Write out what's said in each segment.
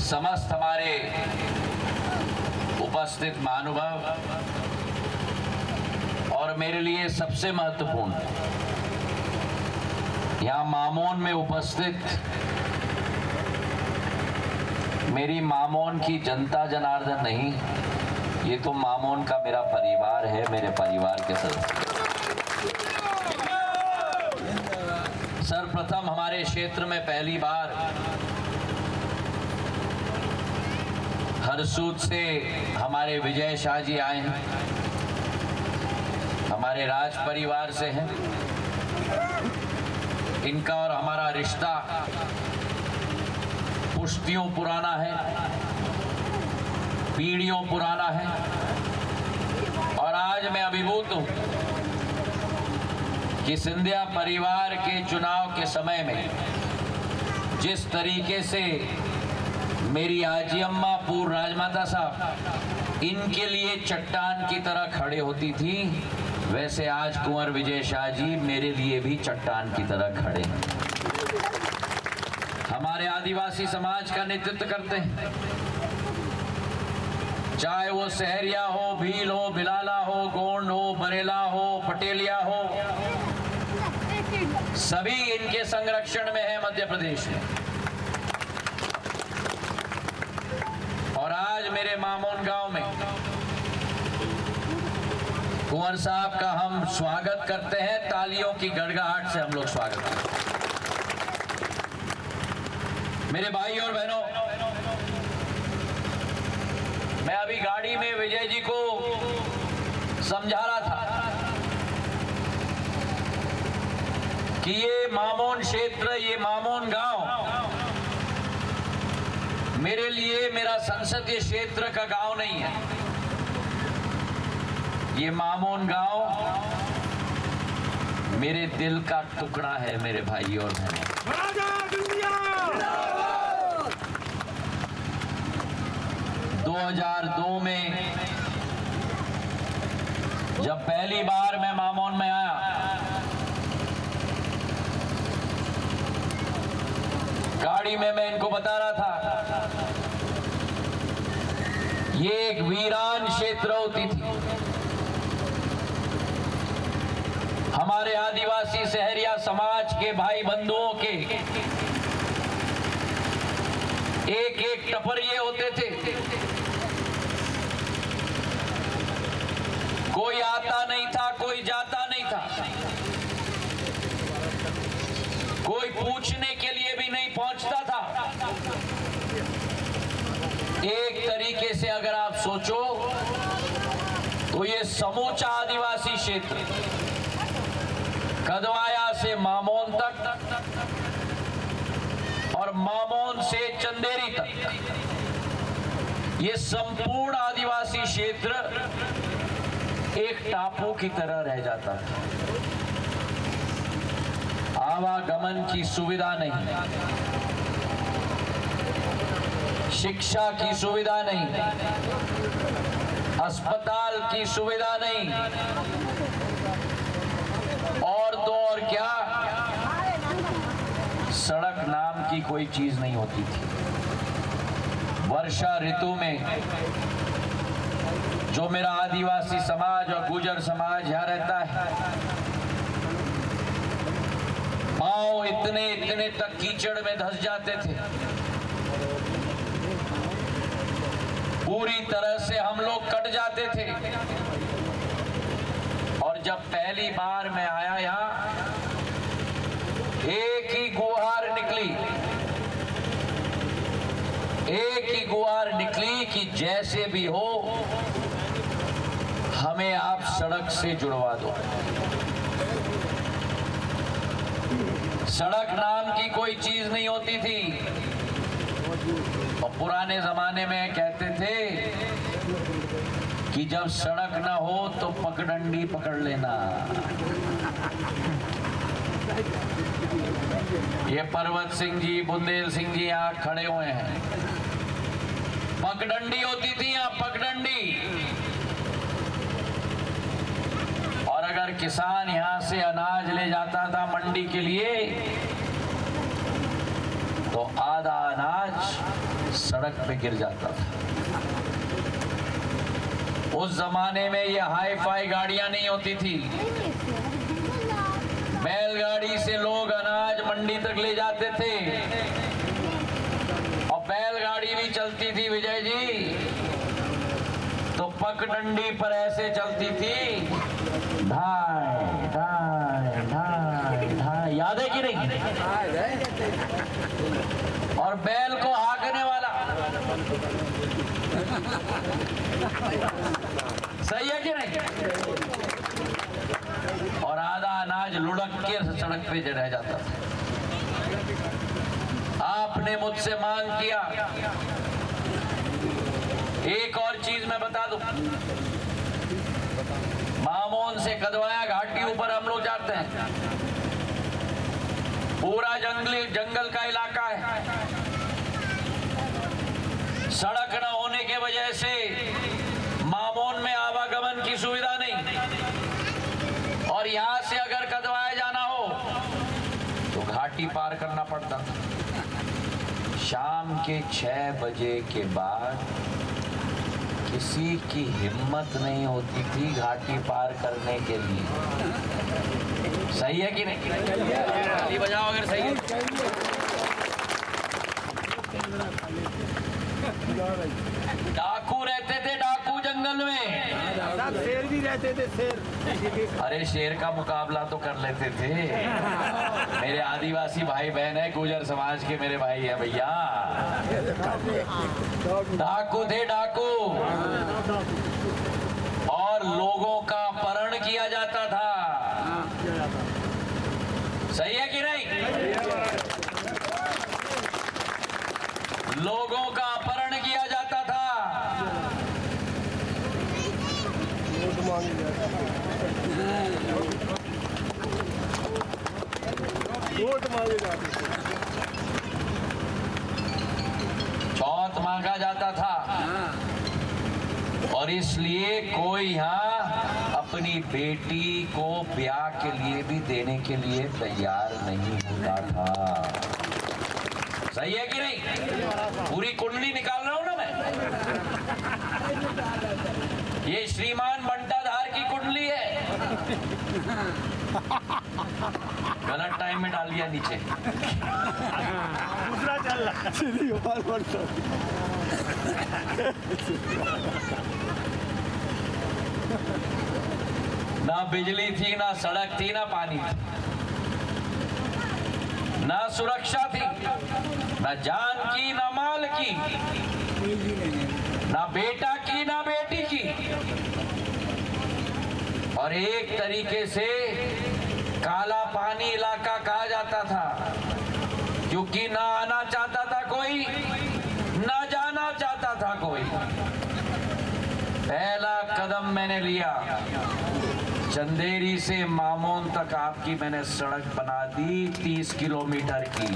समस्त हमारे उपस्थित महानुभाव और मेरे लिए सबसे महत्वपूर्ण यहाँ मामोन में उपस्थित मेरी मामोन की जनता जनार्दन नहीं, ये तो मामोन का मेरा परिवार है, मेरे परिवार के सदस्य। सर्वप्रथम हमारे क्षेत्र में पहली बार हरसूद से हमारे विजय शाह जी आए हैं, हमारे राज परिवार से हैं। इनका और हमारा रिश्ता पुश्तियों पुराना है, पीढ़ियों पुराना है और आज मैं अभिभूत हूं कि सिंधिया परिवार के चुनाव के समय में जिस तरीके से मेरी आजी अम्मा पूर्व राजमाता साहब इनके लिए चट्टान की तरह खड़े होती थी, वैसे आज कुंवर विजय शाह जी मेरे लिए भी चट्टान की तरह खड़े हैं। हमारे आदिवासी समाज का नेतृत्व करते हैं, चाहे वो सहरिया हो, भील हो, भिलाला हो, गोंड हो, बरेला हो, पटेलिया हो, सभी इनके संरक्षण में है मध्य प्रदेश में। और आज मेरे मामोन गांव में कुंवर साहब का हम स्वागत करते हैं, तालियों की गड़गड़ाहट से हम लोग स्वागत करते हैं। मेरे भाई और बहनों, मैं अभी गाड़ी में विजय जी को समझा रहा था कि ये मामोन क्षेत्र, ये मामोन गांव मेरे लिए मेरा संसदीय क्षेत्र का गांव नहीं है। ये मामोन गांव मेरे दिल का टुकड़ा है, मेरे भाई और बहनों। 2002 में जब पहली बार मैं मामोन में आया, गाड़ी में मैं इनको बता रहा था ये एक वीरान क्षेत्र होती थी। हमारे आदिवासी सहरिया समाज के भाई बंधुओं के एक एक टपरिये होते थे, कोई आता नहीं था, कोई जाता नहीं था, कोई पूछने के लिए भी नहीं पहुंचता था। एक तरीके से अगर आप सोचो तो ये समूचा आदिवासी क्षेत्र कदवाया से मामोन तक और मामोन से चंदेरी तक, ये संपूर्ण आदिवासी क्षेत्र एक टापू की तरह रह जाता था। आवागमन की सुविधा नहीं, शिक्षा की सुविधा नहीं, अस्पताल की सुविधा नहीं, और तो और क्या, सड़क नाम की कोई चीज नहीं होती थी। वर्षा ऋतु में जो मेरा आदिवासी समाज और गुर्जर समाज यहाँ रहता है, पांव इतने इतने तक कीचड़ में धंस जाते थे, पूरी तरह से हम लोग कट जाते थे। और जब पहली बार मैं आया यहाँ, एक ही गुहार निकली, एक ही गुहार निकली कि जैसे भी हो हमें आप सड़क से जुड़वा दो। सड़क नाम की कोई चीज नहीं होती थी। और पुराने जमाने में कहते थे कि जब सड़क ना हो तो पगडंडी पकड़ लेना। ये पर्वत सिंह जी, बुंदेल सिंह जी यहाँ खड़े हुए हैं। पगडंडी होती थी यहाँ, पगडंडी। और अगर किसान यहाँ से अनाज ले जाता था मंडी के लिए तो आधा अनाज सड़क पे गिर जाता था। उस जमाने में ये हाई फाई गाड़ियां नहीं होती थी। बैलगाड़ी से लोग अनाज मंडी तक ले जाते थे और बैलगाड़ी भी चलती थी विजय जी, तो पगडंडी पर ऐसे चलती थी, ढाई ढाई ढाई ढाई, याद है कि नहीं? और बैल को हाँकने वाला, सही है कि नहीं? और आधा अनाज लुढ़क के सड़क पे रह जाता था। आपने मुझसे मांग किया, एक और चीज मैं बता दूं, मामोन से कदवाया घाटी ऊपर हम लोग जाते हैं, पूरा जंगल का इलाका है। सड़क न होने के वजह से मामोन में आवागमन की सुविधा नहीं, और यहां से अगर कदवाया जाना हो तो घाटी पार करना पड़ता। शाम के 6 बजे के बाद किसी की हिम्मत नहीं होती थी घाटी पार करने के लिए। सही है कि नहीं? ताली बजाओ अगर सही है। डाकू रहते थे, डाकू जंगल में। शेर भी रहते थे, शेर। अरे शेर का मुकाबला तो कर लेते थे। मेरे आदिवासी भाई बहन है, गुर्जर समाज के मेरे भाई है भैया। डाकू थे, डाकू। और लोगों का अपहरण किया जाता था। सही है कि नहीं? लोगों का अपहरण किया जाता था। वोट मांगे जाते थे, चौथ मांगा जाता था। और इसलिए कोई यहाँ अपनी बेटी को ब्याह के लिए भी देने के लिए तैयार नहीं होता था। सही है कि नहीं? पूरी कुंडली निकाल रहा हूं ना मैं। ये श्रीमान बंटाधार की कुंडली है। गलत टाइम में डाल दिया नीचे। दूसरा चल रहा। ना बिजली थी, ना सड़क थी, ना पानी थी, ना सुरक्षा थी, ना जान की, ना माल की, ना बेटा की, ना बेटी की। और एक तरीके से काला पानी इलाका कहा जाता था, क्योंकि ना आना चाहता था कोई, ना जाना चाहता था कोई। पहला कदम मैंने लिया, चंदेरी से मामोन तक आपकी मैंने सड़क बना दी 30 किलोमीटर की।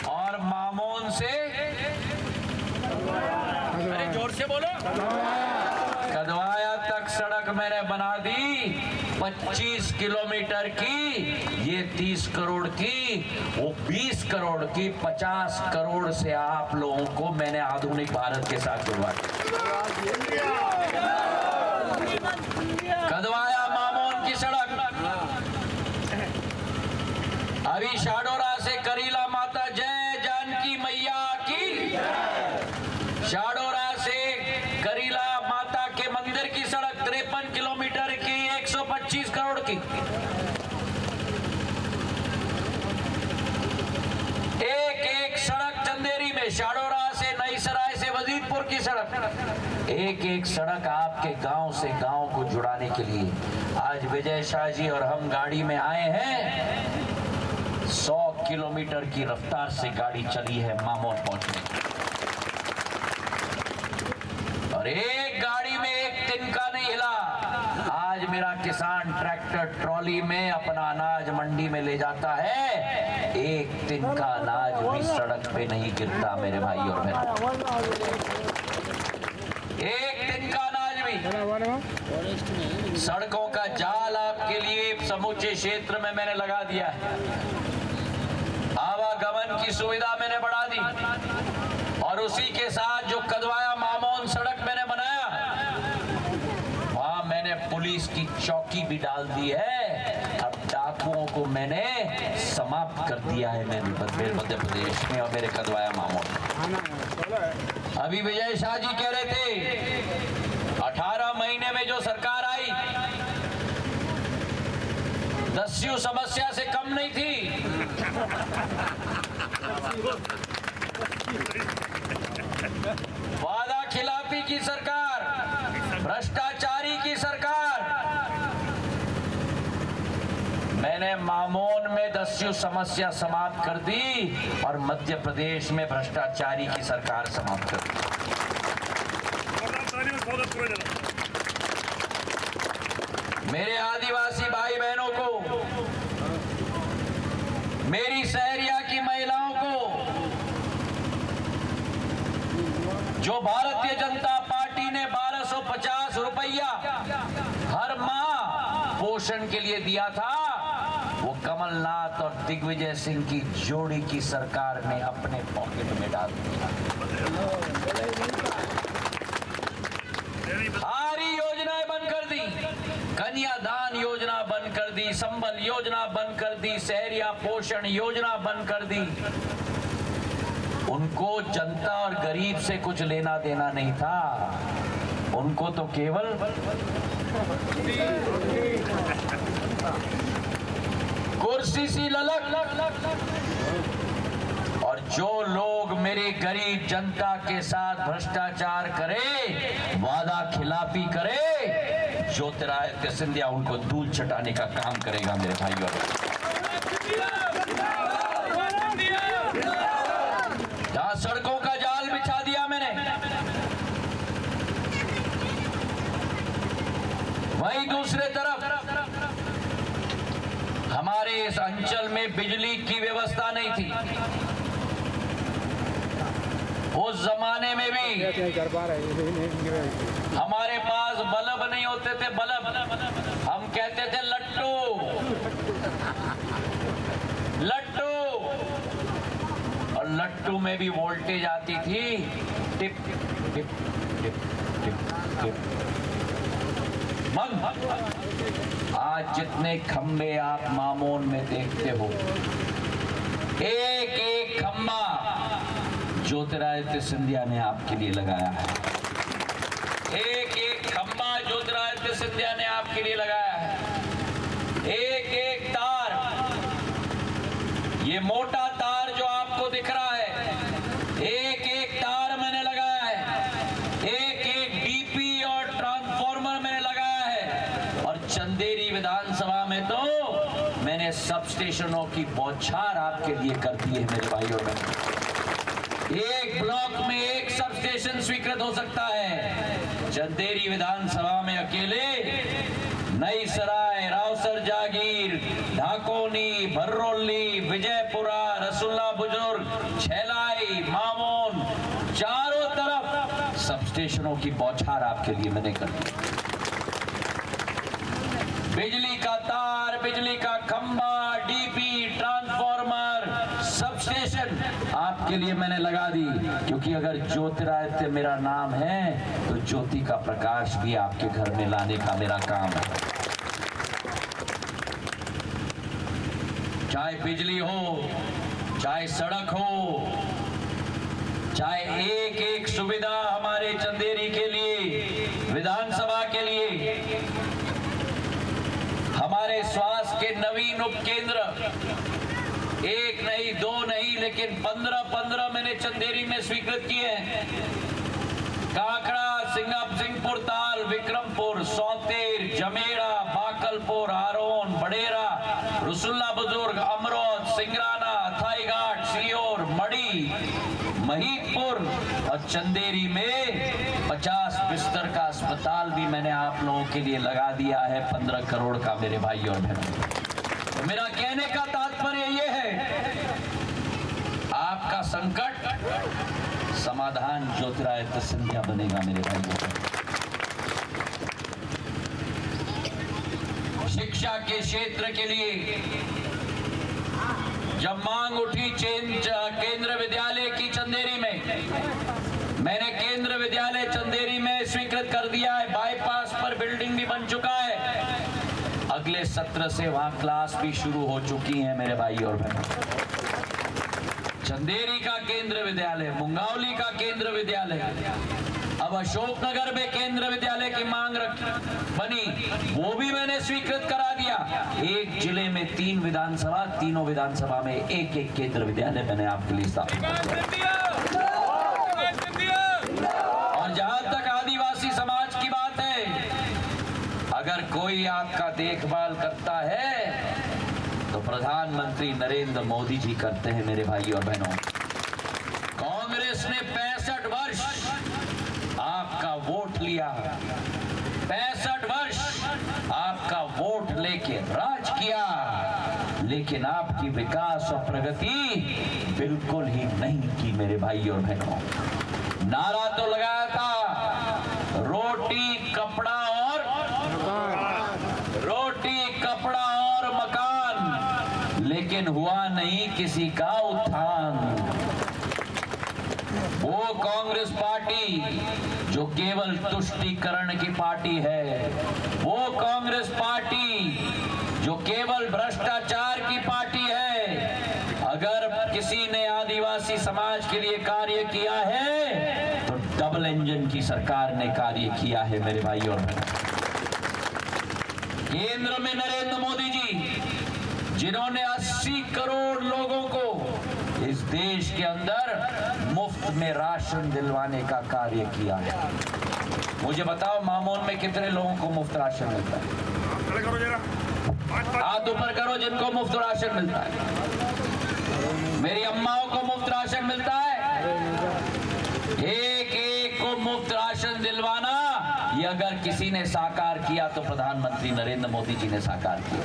और मामोन से, अरे जोर से बोलो, कदवाया तक सड़क मैंने बना दी 25 किलोमीटर की। ये 30 करोड़ की, वो 20 करोड़ की, 50 करोड़ से आप लोगों को मैंने आधुनिक भारत के साथ जुड़वा दिया। कदवाया मामोन की सड़क, अभी शाडोरा से करीला माता जय जानकी मैया की, शाडोरा से करीला माता के मंदिर की सड़क 53 किलोमीटर की, 125 करोड़ की। एक सड़क चंदेरी में, शाडोरा से, नई सराय से, वजीदपुर की सड़क, एक सड़क आपके गांव से गांव को जुड़ाने के लिए आज विजय शाह जी और हम गाड़ी में आए हैं। 100 किलोमीटर की रफ्तार से गाड़ी चली है मामोन पहुंचने। और एक गाड़ी में एक तिनका नहीं हिला। आज मेरा किसान ट्रैक्टर ट्रॉली में अपना अनाज मंडी में ले जाता है, एक तिनका अनाज भी सड़क पे नहीं गिरता मेरे भाई और बहन। एक दिन का अनाज भी। सड़कों का जाल आपके लिए समूचे क्षेत्र में मैंने लगा दिया है। आवागमन की सुविधा मैंने बढ़ा दी। उसी के साथ जो कदवाया मामोन सड़क मैंने बनाया, वहां मैंने पुलिस की चौकी भी डाल दी है। अब डाकुओं को मैंने समाप्त कर दिया है मेरे मध्य प्रदेश में और मेरे कदवाया मामोन। अभी विजय शाह जी कह रहे थे 18 महीने में जो सरकार आई दस्यु समस्या से कम नहीं थी। वादा खिलाफी की सरकार, भ्रष्टाचारी की सरकार। मैंने मामोन में दस्यु समस्या समाप्त कर दी और मध्य प्रदेश में भ्रष्टाचारी की सरकार समाप्त कर दी। मेरे आदिवासी भाई बहनों को, मेरी शहरिया की महिलाओं को, जो भारतीय जनता पार्टी ने 1250 रुपया हर माह पोषण के लिए दिया था, वो कमलनाथ और दिग्विजय सिंह की जोड़ी की सरकार ने अपने पॉकेट में डाल दिया। सारी योजनाएं बंद कर दी, कन्यादान योजना बंद कर दी, संबल योजना बंद कर दी, शहरिया पोषण योजना बंद कर दी। उनको जनता और गरीब से कुछ लेना देना नहीं था, उनको तो केवल कुर्सी सी ललक। और जो लोग मेरे गरीब जनता के साथ भ्रष्टाचार करे, वादा खिलाफी करे, ज्योतिरादित्य सिंधिया उनको धूल चटाने का काम करेगा मेरे भाइयों। जहां सड़कों का जाल बिछा दिया मैंने, वहीं दूसरे तरफ हमारे इस अंचल में बिजली की व्यवस्था नहीं थी। उस जमाने में भी हमारे पास बल्ब नहीं होते थे, बल्ब हम कहते थे लट्टू लट्टू। और लट्टू में भी वोल्टेज आती थी tip tip tip tip tip. आज जितने खंबे आप मामोन में देखते हो, एक एक खंबा ज्योतिरादित्य सिंधिया ने आपके लिए लगाया है। एक एक खंबा ज्योतिरादित्य सिंधिया ने आपके लिए लगाया है। एक एक तार, ये मोटा तार जो आपको दिख रहा है, एक एक तार मैंने लगाया है। एक एक डीपी और ट्रांसफार्मर मैंने लगाया है। और चंदेरी विधानसभा में तो मैंने सब स्टेशनों की बौछार आपके लिए कर दी है मेरे भाइयों बहनों। एक ब्लॉक में एक सब स्टेशन स्वीकृत हो सकता है। चंदेरी विधानसभा में अकेले नई सराय, रावसर जागीर, ढाकोनी, भर्रोली, विजयपुरा, रसुल्ला बुजुर्ग, छैलाई, मामोन, चारों तरफ सब स्टेशनों की बौछार आपके लिए मैंने कर दी। बिजली का तार, बिजली का खंबा, डीपी, ट्रांसफार्मर, सब स्टेशन आपके लिए मैंने लगा दी। क्योंकि अगर ज्योतिरादित्य मेरा नाम है तो ज्योति का प्रकाश भी आपके घर में लाने का मेरा काम है। चाहे बिजली हो, चाहे सड़क हो, चाहे एक एक सुविधा हमारे चंदेरी के लिए, विधानसभा के लिए, हमारे स्वास्थ्य के नवीन उपकेंद्र, एक नहीं, दो नहीं, लेकिन 15 मैंने चंदेरी में स्वीकृत किए हैं। काकड़ा, सिंहपुर ताल, विक्रमपुर, सौतेर, जमेरा, बाकलपुर, हारोन, बड़ेरा, रसुल्ला बुजुर्ग, अमरोद, सिंगराना, थाईघाट, सीहोर, मड़ी, महीदपुर और चंदेरी में 50 बिस्तर का अस्पताल भी मैंने आप लोगों के लिए लगा दिया है, 15 करोड़ का मेरे भाई और बहनों। तो मेरा कहने का तात्पर्य ये है, आपका संकट समाधान ज्योतिरादित्य सिंधिया बनेगा मेरे भाइयों। शिक्षा के क्षेत्र के लिए जब मांग उठी केंद्र विद्यालय की चंदेरी में, मैंने केंद्र विद्यालय चंदेरी में स्वीकृत कर दिया है। बाईपास पर बिल्डिंग भी बन चुका है। अगले सत्र से वहां क्लास भी शुरू हो चुकी है मेरे भाई और बहनों। चंदेरी का केंद्र विद्यालय, मुंगावली का केंद्र विद्यालय, अब अशोकनगर में केंद्र विद्यालय की मांग बनी, वो भी मैंने स्वीकृत करा दिया। एक जिले में 3 विधानसभा, तीनों विधानसभा में एक एक केंद्र विद्यालय मैंने आपके लिए स्थापित किया। और जहां तक आदिवासी समाज की बात है, अगर कोई आपका देखभाल करता है तो प्रधानमंत्री नरेंद्र मोदी जी करते हैं मेरे भाई और बहनों। कांग्रेस ने 65 वर्ष आपका वोट लिया, 65 वर्ष आपका वोट लेके राज किया, लेकिन आपकी विकास और प्रगति बिल्कुल ही नहीं की मेरे भाई और बहनों। नारा तो लगाया था रोटी कपड़ा और मकान, लेकिन हुआ नहीं किसी का उत्थान। वो कांग्रेस पार्टी जो केवल तुष्टीकरण की पार्टी है, वो कांग्रेस पार्टी जो केवल भ्रष्टाचार की पार्टी है, अगर किसी ने आदिवासी समाज के लिए कार्य किया है तो डबल इंजन की सरकार ने कार्य किया है मेरे भाई और बहनों। केंद्र में नरेंद्र मोदी जी, जिन्होंने 80 करोड़ लोगों को इस देश के अंदर मुफ्त में राशन दिलवाने का कार्य किया है। मुझे बताओ मामोन में कितने लोगों को मुफ्त राशन मिलता है? हाथ ऊपर करो जिनको मुफ्त राशन मिलता है। मेरी अम्माओं को मुफ्त राशन मिलता है। एक एक को मुफ्त राशन दिलवाना, ये अगर किसी ने साकार किया तो प्रधानमंत्री नरेंद्र मोदी जी ने साकार किया।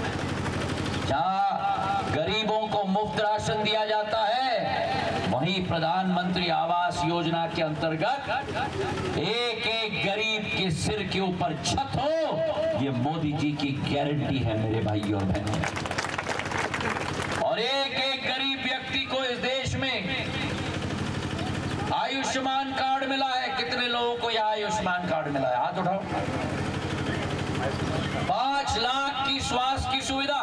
जहां गरीबों को मुफ्त राशन दिया जाता है, वहीं प्रधानमंत्री आवास योजना के अंतर्गत एक एक गरीब के सिर के ऊपर छत हो, ये मोदी जी की गारंटी है मेरे भाई और बहनों। और एक एक गरीब व्यक्ति को इस देश में आयुष्मान कार्ड मिला है। कितने लोगों को यह आयुष्मान कार्ड मिला है? हाथ उठाओ। 5 लाख की स्वास्थ्य की सुविधा।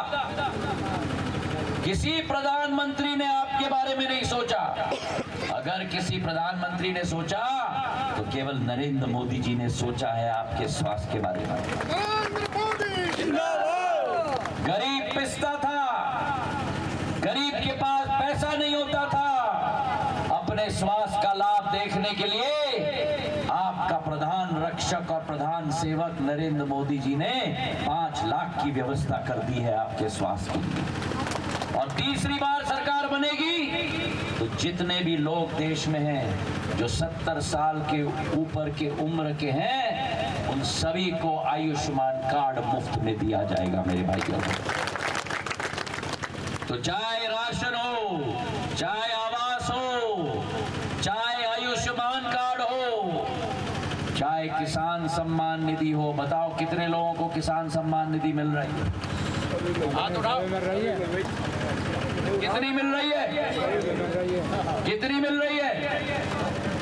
किसी प्रधानमंत्री ने आपके बारे में नहीं सोचा। अगर किसी प्रधानमंत्री ने सोचा तो केवल नरेंद्र मोदी जी ने सोचा है आपके स्वास्थ्य के बारे में। गरीब पिसता था, गरीब के पास पैसा नहीं होता था। अपने स्वास्थ्य का लाभ देखने के लिए आपका प्रधान रक्षक और प्रधान सेवक नरेंद्र मोदी जी ने 5 लाख की व्यवस्था कर दी है आपके स्वास्थ्य के लिए। और तीसरी बार सरकार बनेगी तो जितने भी लोग देश में हैं जो 70 साल के ऊपर के उम्र के हैं, उन सभी को आयुष्मान कार्ड मुफ्त में दिया जाएगा मेरे भाइयों। तो चाहे राशन हो, चाहे आवास हो, चाहे आयुष्मान कार्ड हो, चाहे किसान सम्मान निधि हो। बताओ कितने लोगों को किसान सम्मान निधि मिल रही है? हाथ उठाओ। कितनी मिल रही है? कितनी मिल रही है?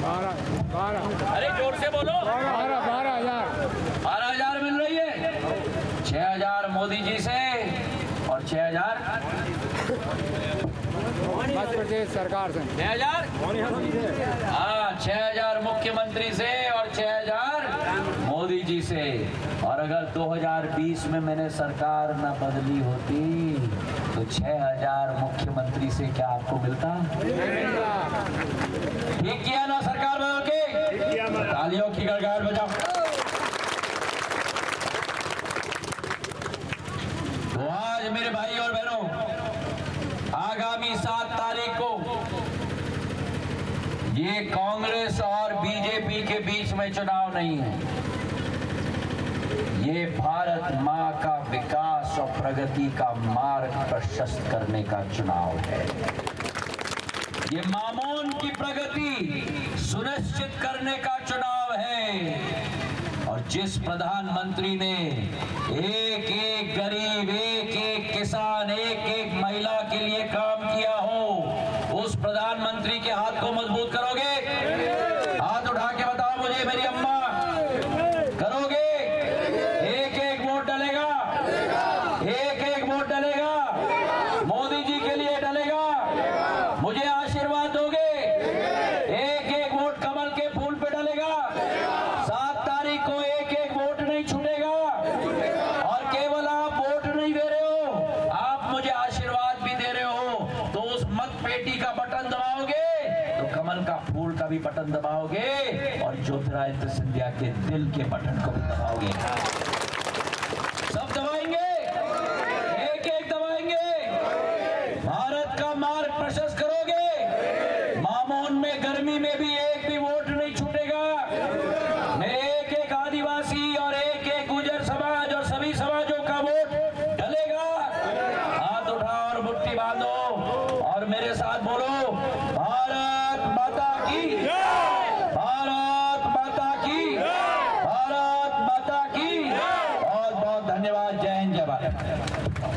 12। अरे जोर से बोलो। 12,000 मिल रही है। 6,000 मोदी जी से और 6,000 मध्य प्रदेश सरकार से। 6,000? हाँ, 6,000 मुख्यमंत्री से और 6,000 मोदी जी से। और अगर 2020 में मैंने सरकार न बदली होती तो 6,000 मुख्यमंत्री से क्या आपको मिलता? ठीक किया ना सरकार बदल के? तालियों की गड़गड़ बजाओ। तो आज मेरे भाई और बहनों, आगामी 7 तारीख को ये कांग्रेस और बीजेपी के बीच में चुनाव नहीं है। ये भारत मां का विकास और प्रगति का मार्ग प्रशस्त करने का चुनाव है। ये मामोन की प्रगति सुनिश्चित करने का चुनाव है। और जिस प्रधानमंत्री ने एक एक गरीब, एक एक किसान, एक एक महिला के लिए काम किया हो, उस प्रधानमंत्री के हाथ को मजबूत करोगे? हाथ उठा का फूल का भी बटन दबाओगे और ज्योतिरादित्य सिंधिया के दिल के बटन को भी दबाओगे। सब दबाएंगे, एक एक दबाएंगे। भारत का मार्ग प्रशस्त करोगे। मामोन में गर्मी में भी एक भी वोट नहीं छूटेगा। मेरे एक एक आदिवासी और एक एक गुर्जर समाज और सभी समाजों का वोट डलेगा। हाथ उठाओ और मुट्ठी बांधो और मेरे साथ बोलो, भारत माता की, भारत माता की, भारत माता की। बहुत बहुत धन्यवाद। जय हिंद, जय भारत।